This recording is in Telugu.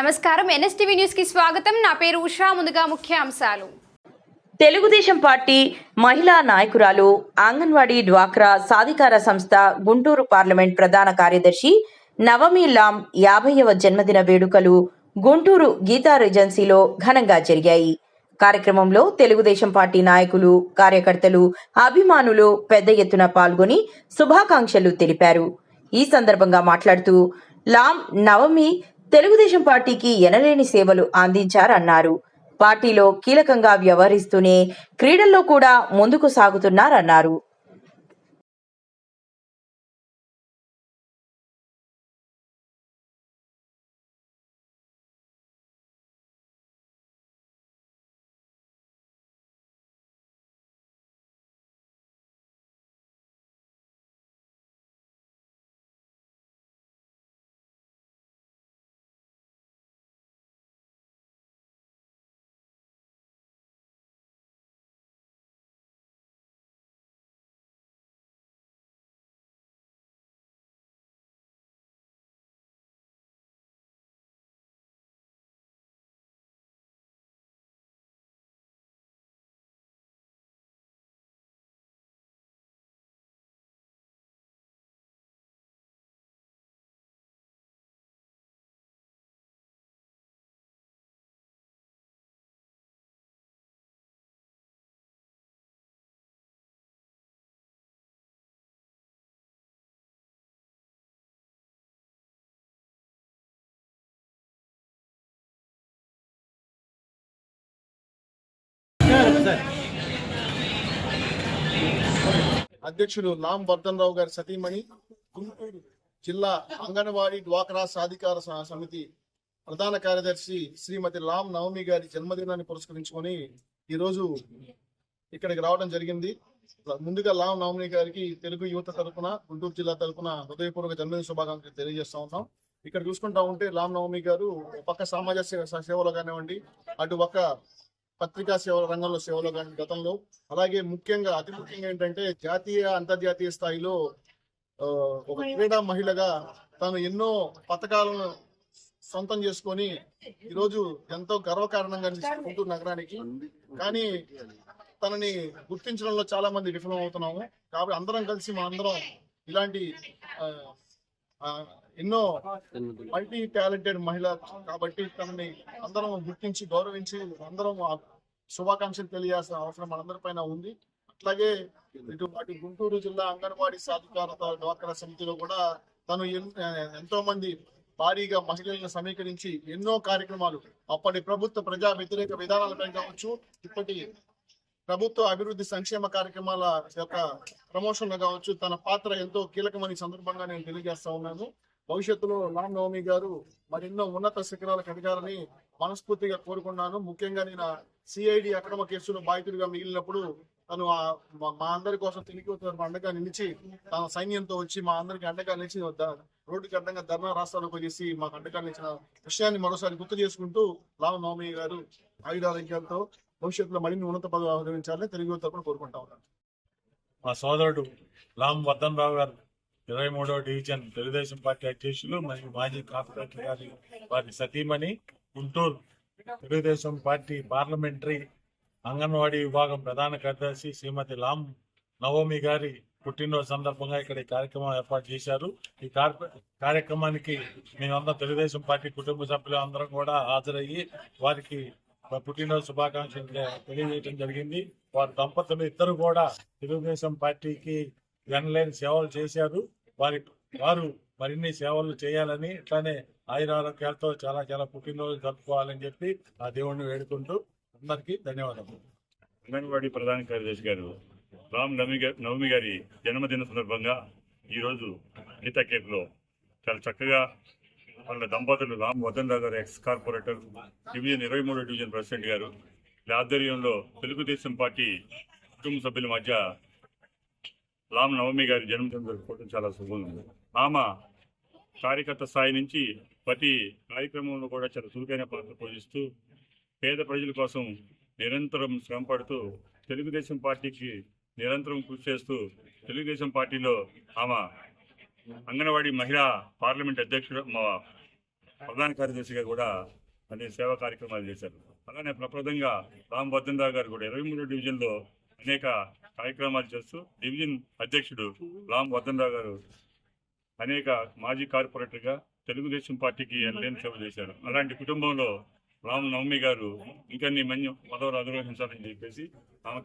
నమస్కారం ఎన్ఎస్టీవీ న్యూస్ కి స్వాగతం. నా పేరు ఉషా. ముందుగా ముఖ్యాంశాలు. తెలుగుదేశం పార్టీ మహిళా నాయకురాలు అంగన్వాడీ డ్వాక్రా సాధికార సంస్థ గుంటూరు పార్లమెంట్ ప్రధాన కార్యదర్శి నవమి లామ్ 50వ జన్మదిన వేడుకలు గుంటూరు గీతా రెజెన్సీలో ఘనంగా జరిగాయి. కార్యక్రమంలో తెలుగుదేశం పార్టీ నాయకులు, కార్యకర్తలు, అభిమానులు పెద్ద ఎత్తున పాల్గొని శుభాకాంక్షలు తెలిపారు. ఈ సందర్భంగా మాట్లాడుతూ లామ్ నవమి తెలుగుదేశం పార్టీకి ఎనలేని సేవలు అందించారన్నారు. పార్టీలో కీలకంగా వ్యవహరిస్తూనే క్రీడల్లో కూడా ముందుకు సాగుతున్నారన్నారు. అధ్యక్షుడు లామ్ వర్ధన్ గారి సతీమణి, గుంటూరు జిల్లా అంగన్వాడీ డ్వాక్రా సాధికార సమితి ప్రధాన కార్యదర్శి శ్రీమతి లామ్ నవమి గారి జన్మదినాన్ని పురస్కరించుకొని ఈరోజు ఇక్కడికి రావడం జరిగింది. ముందుగా లామ్ నవమి గారికి తెలుగు యువత తరఫున, గుంటూరు జిల్లా తరఫున హృదయపూర్వక జన్మదిన శుభాకాంక్షలు తెలియజేస్తా ఉన్నాం. ఇక్కడ చూసుకుంటా ఉంటే లామ్ నవమి గారు ఒక పక్క సమాజ సేవలో కానివ్వండి, అటు ఒక పత్రికా సేవల రంగంలో సేవలో కానీ గతంలో, అలాగే ముఖ్యంగా అతి ముఖ్యంగా ఏంటంటే జాతీయ అంతర్జాతీయ స్థాయిలో ఒక క్రీడా మహిళగా తాను ఎన్నో పథకాలను సొంతం చేసుకొని ఈరోజు ఎంతో గర్వకారణంగా గుంటూరు నగరానికి. కానీ తనని గుర్తించడంలో చాలా మంది విఫలం అవుతున్నాము. కాబట్టి అందరం కలిసి మనందరం ఇలాంటి ఎన్నో మల్టీ టాలెంటెడ్ మహిళ కాబట్టి తనని అందరం గుర్తించి గౌరవించి అందరం శుభాకాంక్షలు తెలియాల్సిన అవసరం మనందరిపైన ఉంది. అట్లాగే అటు గుంటూరు జిల్లా అంగన్వాడీ సాధికారత డ్వాక్రా సమితిలో కూడా తను ఎంతో మంది భారీగా మహిళలను సమీకరించి ఎన్నో కార్యక్రమాలు, అప్పటి ప్రభుత్వ ప్రజా వ్యతిరేక విధానాలపై కావచ్చు, ఇప్పటి ప్రభుత్వ అభివృద్ధి సంక్షేమ కార్యక్రమాల యొక్క ప్రమోషన్ కావచ్చు, తన పాత్ర ఎంతో కీలకమని సందర్భంగా నేను తెలియజేస్తా ఉన్నాను. భవిష్యత్తులో లామ్ నవమి గారు మరెన్నో ఉన్నత శిఖరాలకు ఎదగాలని మనస్ఫూర్తిగా కోరుకున్నాను. ముఖ్యంగా నేను సిఐడి అక్రమ కేసులో బాధితుడిగా మిగిలినప్పుడు తను మా అందరి కోసం తిరిగి అండగా నిలిచి తన సైన్యంతో వచ్చి మా అందరికి అండగా నిలిచి రోడ్డుకి అడ్డంగా ధర్నా రాష్ట్రాలకు చేసి మాకు అండగా నిలిచిన విషయాన్ని మరోసారి గుర్తు చేసుకుంటూ లామ్ నవమి గారు ఆయుధారోగ్యాలతో భవిష్యత్తులో మరిన్ని ఉన్నత పదవి ఆహ్వానించాలని తెలుగు తరపున కోరుకుంటా ఉన్నాను. మా సోదరుడు లామ్ వర్ధన్ గారు 23వ డివిజన్ తెలుగుదేశం పార్టీ అధ్యక్షులు మరియు మాజీ కార్పొరేటర్ గారి వారి సతీమణి, గుంటూరు తెలుగుదేశం పార్టీ పార్లమెంటరీ అంగన్వాడీ విభాగం ప్రధాన కార్యదర్శి శ్రీమతి లామ్ నవమి గారి పుట్టినరోజు సందర్భంగా ఇక్కడ ఈ కార్యక్రమం ఏర్పాటు చేశారు. ఈ కార్యక్రమానికి మేమందరం తెలుగుదేశం పార్టీ కుటుంబ సభ్యులు అందరం కూడా హాజరయ్యి వారికి పుట్టినరోజు శుభాకాంక్షలు తెలియజేయడం జరిగింది. వారి దంపతులు ఇద్దరు కూడా తెలుగుదేశం పార్టీకి ఎనలేని సేవలు చేశారు. వారు మరిన్ని సేవలు చేయాలని, ఇట్లానే ఆయురారోగ్యాలతో చాలా చాలా పుట్టినరోజు జరుపుకోవాలని చెప్పి ఆ దేవుణ్ణి వేడుకుంటూ అందరికీ ధన్యవాదాలు. అంగన్వాడీ ప్రధాన కార్యదర్శి గారు రామ్ నవమి గారి జన్మదిన సందర్భంగా ఈరోజు గీతా కేఫ్లో చాలా చక్కగా వాళ్ళ దంపతులు రామ్ వర్ధన్ గారు ఎక్స్ కార్పొరేటర్, డివిజన్ 23వ డివిజన్ ప్రెసిడెంట్ గారు ఆధ్వర్యంలో తెలుగుదేశం పార్టీ కుటుంబ సభ్యుల మధ్య లామ్ నవమి గారి జన్మదినం జరుపుకోవడం చాలా శుభంగా ఉంది. ఆమె కార్యకర్త స్థాయి నుంచి ప్రతి కార్యక్రమంలో కూడా చాలా చురుకైన పాత్ర పోషిస్తూ పేద ప్రజల కోసం నిరంతరం శ్రమపడుతూ తెలుగుదేశం పార్టీకి నిరంతరం కృషి చేస్తూ తెలుగుదేశం పార్టీలో ఆమె అంగన్వాడీ మహిళా పార్లమెంట్ అధ్యక్షుడు ప్రధాన కార్యదర్శిగా కూడా అనేక సేవా కార్యక్రమాలు చేశారు. అలానే ప్రప్రదంగా రామ్ వర్ధన్ రావు గారు కూడా 23వ డివిజన్లో అనేక కార్యక్రమాలు చేస్తూ డివిజన్ అధ్యక్షుడు రామ్ వర్ధన్ రావు గారు అనేక మాజీ కార్పొరేటర్గా తెలుగుదేశం పార్టీకి ఎనలేని సేవ చేశారు. అలాంటి కుటుంబంలో రామ్ నవమి గారు ఇంకన్ని మంచి పదవులు అధిరోహించాలని చెప్పేసి ఆమెకి